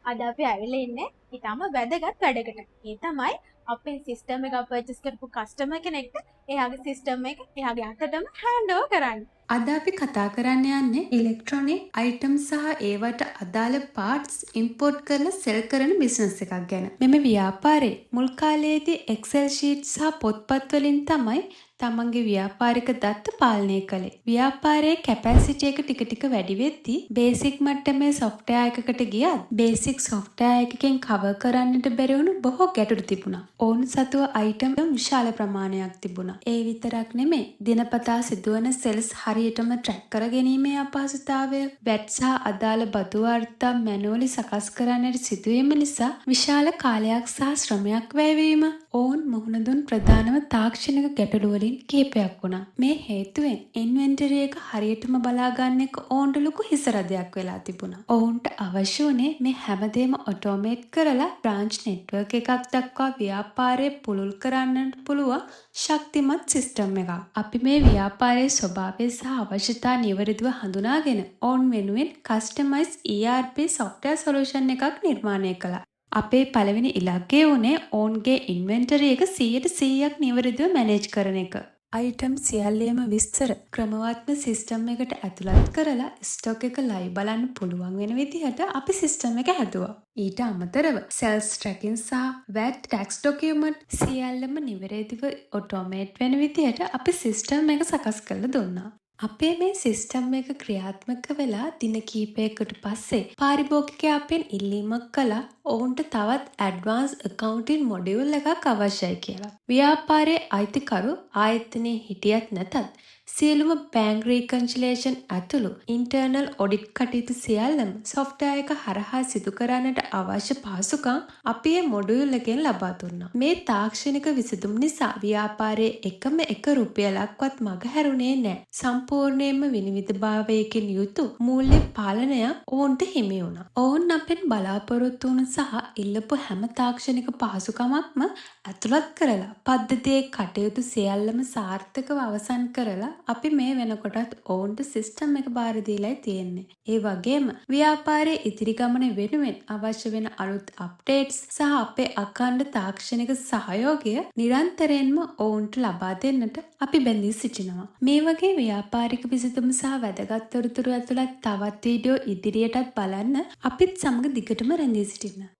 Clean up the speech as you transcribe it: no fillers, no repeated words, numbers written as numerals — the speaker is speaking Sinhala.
අද අපි ඇවිල්ලා ඉන්නේ ඊටම වැදගත් වැඩකට. ඒ තමයි අපේ සිස්ටම් එක පර්චේස් කරපු කස්ටමර් කෙනෙක්ට එයාගේ සිස්ටම් එක එයාගේ අතටම හෑන්ඩ් ඕවර් කරන්න. අද අපි කතා කරන්න යන්නේ ඉලෙක්ට්‍රොනික අයිටම් සහ ඒවට අදාළ පාර්ට්ස් ඉම්පෝර්ට් කරලා සෙල් කරන බිස්නස් එකක් ගැන. මෙම ව්‍යාපාරේ මුල් කාලයේදී එක්සෙල් ෂීට් සහ පොත්පත් වලින් තමයි තමන්ගේ ව්‍යාපාරික දත්ත පාලනය කළේ. ව්‍යාපාරයේ කැපැසිටි එක ටික ටික වැඩි වෙද්දී බේසික් මට්ටමේ සොෆ්ට්වෙයාර් එකකට ගියත් බේසික් සොෆ්ට්වෙයාර් එකකින් කවර් කරන්නට බැරි වුණු බොහෝ ගැටලු තිබුණා. ඔවුන් සතුව අයිටම් විශාල ප්‍රමාණයක් තිබුණා. ඒ විතරක් නෙමෙයි දිනපතා සිදුවන සෙල්ස් හරියටම ට්‍රැක් කර ගැනීමේ අපහසුතාවය, වැට් සහ අදාළ බදු වාර්තා මැනුවලි සකස් කරන්නට සිදුවීම නිසා විශාල කාලයක් සහ ශ්‍රමයක් වැය වීම ඔවුන් මුහුණ දුන් ප්‍රධානම තාක්ෂණික ගැටලු වලින් කිහිපයක් වුණා. මේ හේතුවෙන් ඉන්වෙන්ටරි එක හරියටම බලා ගන්න එක ඔවුන්ට ලොකු හිසරදයක් වෙලා තිබුණා. ඔවුන්ට අවශ්‍ය වුණේ මේ හැමදේම ඔටෝමේට් කරලා බ්‍රාන්ච් නෙට්වර්ක් එකක් දක්වා ව්‍යාපාරය පුළුල් කරන්නට පුළුවන් ශක්තිමත් සිස්ටම් එකක්. අපි මේ ව්‍යාපාරයේ ස්වභාවය සහ අවශ්‍යතා නිවැරදිව හඳුනාගෙන ඔවුන් වෙනුවෙන් කස්ටමයිස් ERP software solution එකක් නිර්මාණය කළා. අපේ පළවෙනි ඉලක්කය වුණේ ඔවුන්ගේ ඉන්වෙන්ටරි එක 100% නිවැරදිව මැනේජ් කරන එක. අයිටම් සියල්ලේම විස්තර ක්‍රමවත්ම සිස්ටම් එකට ඇතුළත් කරලා ස්ටොක් එක ලයිව් බලන්න පුළුවන් වෙන විදිහට අපි සිස්ටම් එක හැදුවා. ඊට අමතරව සෙල්ස් ට්‍රැකින් සහ VAT ටැක්ස් ඩොකියුමන්ට් සියල්ලම නිවැරදිව ඔටෝමේට් වෙන විදිහට අපි සිස්ටම් එක සකස් කරලා දුන්නා. අපේ මේ සිස්ටම් එක ක්‍රියාත්මක වෙලා දින කීපයකට පස්සේ පාරිභෝගිකයා අපෙන් ඉල්ලීමක් කළා ඔවුන්ට තවත් ඇඩ්වාන්ස් accounting මොඩියුල් එකක් අවශ්‍යයි කියලා. ව්‍යාපාරයේ අයිතිකරු ආයතනයේ හිටියත් නැතත් සියලුම බැංක් රීකන්සිලියේෂන් ඇතුළු ඉන්ටර්නල් ඔඩිට් කටයුතු සියල්ලම සොෆ්ට්වෙයාර් එක හරහා සිදු කරන්නට අවශ්‍ය පහසුකම් අපි මේ මොඩියුල් එකෙන් ලබා දුන්නා. මේ තාක්ෂණික විසඳුම් නිසා ව්‍යාපාරයේ එකම එක රුපියලක්වත් මගහැරුණේ නැහැ. සම්පූර්ණයෙන්ම විනිවිදභාවයකින් යුතු මූල්‍ය පාලනයක් ඔවුන්ට හිමි වුණා. ඔවුන් අපෙන් බලාපොරොත්තු වුණු සහ ඉල්ලපු හැම තාක්ෂණික පහසුකමක්ම ඇතුළත් කරලා පද්ධතියේ කටයුතු සියල්ලම සාර්ථකව අවසන් කරලා අපි මේ වෙනකොටත් ඔවුන්ට සිස්ටම් එක බාර දීලායි තියෙන්නේ. ඒ වගේම ව්‍යාපාරයේ ඉදිරි ගමන වෙනුවෙන් අවශ්‍ය වෙන අලුත් අප්ඩේට්ස් සහ අපේ අඛණ්ඩ තාක්ෂණික සහයෝගය නිරන්තරයෙන්ම ඔවුන්ට ලබා දෙන්නට අපි බැඳී සිටිනවා. මේ වගේ ව්‍යාපාරික විසඳුම් සහ වැදගත් තොරතුරු ඇතුළත් තවත් වීඩියෝ ඉදිරියටත් බලන්න අපිත් සමග දිගටම රැඳී සිටින්න.